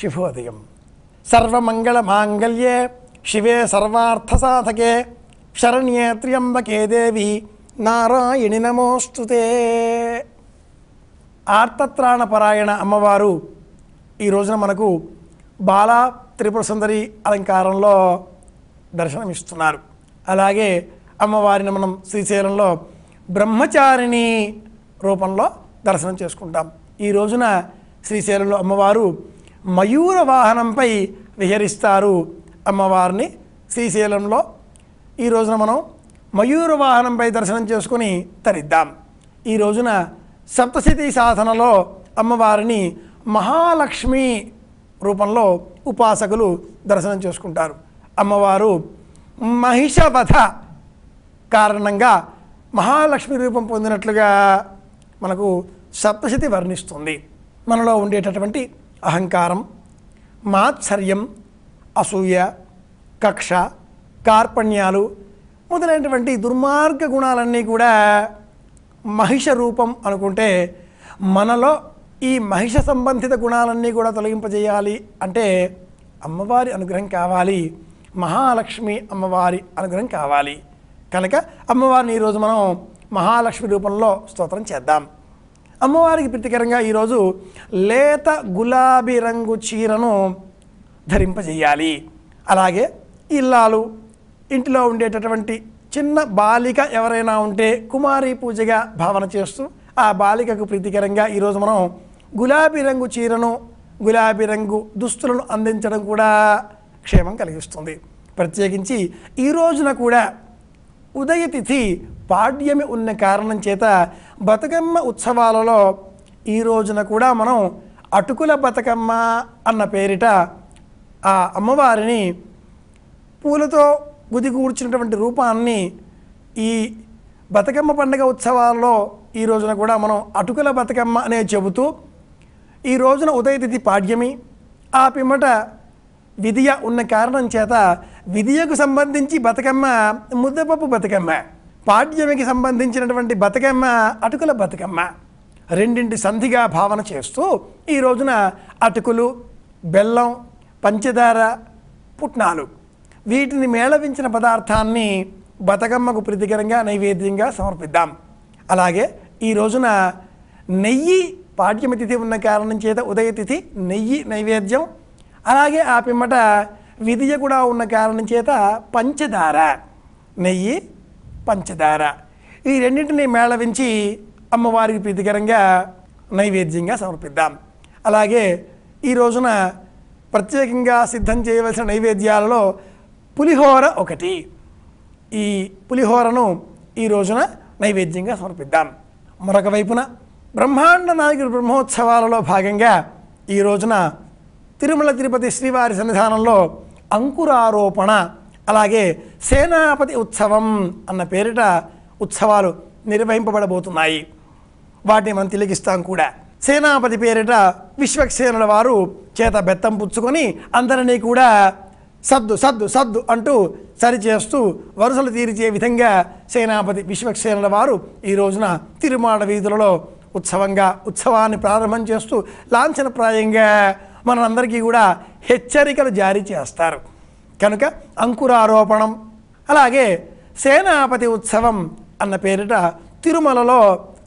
శుభోదయం. సర్వమంగళమాంగళ్యే శివే సర్వార్థసాధకే శరణ్యే త్ర్యంబకే దేవి నారాయణి నమోస్తుతే. ఆర్తత్రాణపరాయణ అమ్మవారు ఈ రోజున మనకు బాలా త్రిపుర సుందరి అలంకారంలో దర్శనమిస్తున్నారు. అలాగే అమ్మవారిని మనం శ్రీశైలంలో బ్రహ్మచారిణి రూపంలో దర్శనం చేసుకుంటాం. ఈ రోజున శ్రీశైలంలో అమ్మవారు మయూర వాహనంపై విహరిస్తారు. అమ్మవారిని శ్రీశైలంలో ఈ రోజున మనం మయూర వాహనంపై దర్శనం చేసుకుని తరిద్దాం. ఈ రోజున సప్తశతి సాధనలో అమ్మవారిని మహాలక్ష్మి రూపంలో ఉపాసకులు దర్శనం చేసుకుంటారు. అమ్మవారు మహిషవధ కారణంగా మహాలక్ష్మి రూపం పొందినట్లుగా మనకు సప్తశతి వర్ణిస్తుంది. మనలో ఉండేటటువంటి అహంకారం, మాత్సర్యం, అసూయ, కక్ష, కార్పణ్యాలు మొదలైనటువంటి దుర్మార్గ గుణాలన్నీ కూడా మహిష రూపం అనుకుంటే, మనలో ఈ మహిష సంబంధిత గుణాలన్నీ కూడా తొలగింపజేయాలి అంటే అమ్మవారి అనుగ్రహం కావాలి, మహాలక్ష్మి అమ్మవారి అనుగ్రహం కావాలి. కనుక అమ్మవారిని ఈరోజు మనం మహాలక్ష్మి రూపంలో స్తోత్రం చేద్దాం. అమ్మవారికి ప్రీతికరంగా ఈరోజు లేత గులాబీ రంగు చీరను ధరింపజేయాలి. అలాగే ఇల్లాలు, ఇంటిలో ఉండేటటువంటి చిన్న బాలిక ఎవరైనా ఉంటే కుమారి పూజగా భావన చేస్తూ ఆ బాలికకు ప్రీతికరంగా ఈరోజు మనం గులాబీ రంగు చీరను, గులాబీ రంగు దుస్తులను అందించడం కూడా క్షేమం కలిగిస్తుంది. ప్రత్యేకించి ఈ రోజున కూడా ఉదయతిథి పాడ్యమి ఉన్న కారణం చేత బతుకమ్మ ఉత్సవాలలో ఈ రోజున కూడా మనం అటుకుల బతుకమ్మ అన్న పేరిట ఆ అమ్మవారిని పూలతో గుదిగూర్చినటువంటి రూపాన్ని ఈ బతుకమ్మ పండుగ ఉత్సవాల్లో ఈ రోజున కూడా మనం అటుకుల బతుకమ్మ అనే చెబుతూ ఈ రోజున ఉదయతిథి పాడ్యమి, ఆ పిమ్మట విధియ ఉన్న కారణం చేత విధియకు సంబంధించి బతుకమ్మ ముద్దపప్పు బతుకమ్మ, పాడ్యమికి సంబంధించినటువంటి బతుకమ్మ అటుకుల బతుకమ్మ, రెండింటి సంధిగా భావన చేస్తూ ఈ రోజున అటుకులు, బెల్లం, పంచదార, పుట్నాలు వీటిని మేళవించిన పదార్థాన్ని బతుకమ్మకు ప్రీతికరంగా నైవేద్యంగా సమర్పిద్దాం. అలాగే ఈ రోజున నెయ్యి, పాడ్యమి తిథి ఉన్న కారణం చేత ఉదయతిథి నెయ్యి నైవేద్యం, అలాగే ఆ పిమ్మట విధియ కూడా ఉన్న కారణం చేత పంచదార, నెయ్యి, పంచదార ఈ రెండింటిని మేళవించి అమ్మవారికి ప్రీతికరంగా నైవేద్యంగా సమర్పిద్దాం. అలాగే ఈ రోజున ప్రత్యేకంగా సిద్ధం చేయవలసిన నైవేద్యాలలో పులిహోర ఒకటి. ఈ పులిహోరను ఈ రోజున నైవేద్యంగా సమర్పిద్దాం. మరొక వైపున బ్రహ్మాండ నాయకుడి బ్రహ్మోత్సవాలలో భాగంగా ఈ రోజున తిరుమల తిరుపతి శ్రీవారి సన్నిధానంలో అంకురారోపణ, అలాగే సేనాపతి ఉత్సవం అన్న పేరిట ఉత్సవాలు నిర్వహింపబడబోతున్నాయి. వాటిని మనం తిలకిస్తాం కూడా. సేనాపతి పేరిట విశ్వక్సేనుల వారు చేత బెత్తం పుచ్చుకొని అందరినీ కూడా సద్దు సద్దు సద్దు అంటూ సరిచేస్తూ వరుసలు తీర్చే విధంగా సేనాపతి విశ్వక్సేనుల వారు ఈ రోజున తిరుమాడ వీధులలో ఉత్సవాన్ని ప్రారంభం చేస్తూ లాంఛనప్రాయంగా మనందరికీ కూడా హెచ్చరికలు జారీ చేస్తారు. కనుక అంకురారోపణం, అలాగే సేనాపతి ఉత్సవం అన్న పేరిట తిరుమలలో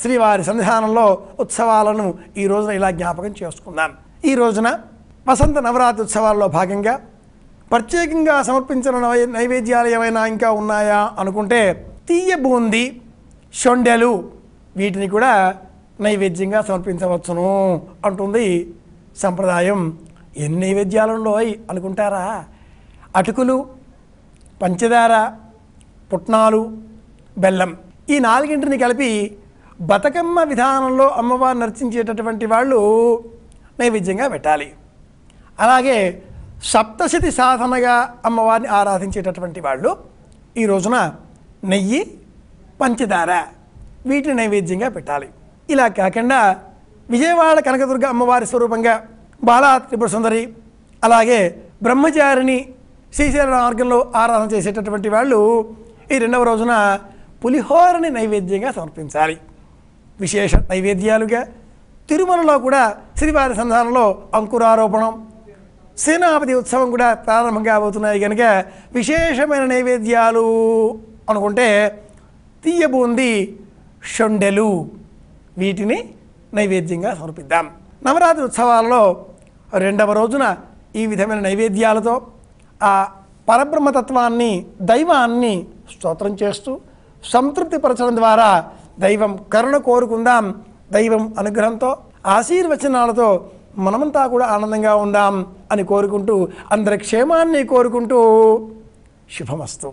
శ్రీవారి సన్నిధానంలో ఉత్సవాలను ఈ రోజున ఇలా జ్ఞాపకం చేసుకుందాం. ఈ రోజున వసంత నవరాత్రి ఉత్సవాల్లో భాగంగా ప్రత్యేకంగా సమర్పించిన నైవేద్యాలు ఏమైనా ఇంకా ఉన్నాయా అనుకుంటే తీయ బూంది, షొండెలు వీటిని కూడా నైవేద్యంగా సమర్పించవచ్చును అంటుంది సంప్రదాయం. ఎన్ని నైవేద్యాలలో అనుకుంటారా? అటుకులు, పంచదార, పుట్నాలు, బెల్లం ఈ నాలుగింటిని కలిపి బతుకమ్మ విధానంలో అమ్మవారిని నర్చించేటటువంటి వాళ్ళు నైవేద్యంగా పెట్టాలి. అలాగే సప్తశతి సాధనగా అమ్మవారిని ఆరాధించేటటువంటి వాళ్ళు ఈ రోజున నెయ్యి, పంచదార వీటిని నైవేద్యంగా పెట్టాలి. ఇలా కాకుండా విజయవాడ కనకదుర్గ అమ్మవారి స్వరూపంగా బాలా త్రిపుర సుందరి, అలాగే బ్రహ్మచారిని శ్రీశైల మార్గంలో ఆరాధన చేసేటటువంటి వాళ్ళు ఈ రెండవ రోజున పులిహోరని నైవేద్యంగా సమర్పించాలి. విశేష నైవేద్యాలుగా తిరుమలలో కూడా శ్రీవారి సన్నిధానంలో అంకురారోపణం, సేనాపతి ఉత్సవం కూడా ప్రారంభం కాబోతున్నాయి కనుక విశేషమైన నైవేద్యాలు అనుకుంటే తీయ బూంది, షొండెలు వీటిని నైవేద్యంగా సమర్పిద్దాం. నవరాత్రి ఉత్సవాలలో రెండవ రోజున ఈ విధమైన నైవేద్యాలతో ఆ పరబ్రహ్మతత్వాన్ని, దైవాన్ని స్తోత్రం చేస్తూ సంతృప్తిపరచడం ద్వారా దైవం కరుణ కోరుకుందాం. దైవం అనుగ్రహంతో, ఆశీర్వచనాలతో మనమంతా కూడా ఆనందంగా ఉందాం అని కోరుకుంటూ, అందరి క్షేమాన్ని కోరుకుంటూ శుభమస్తు.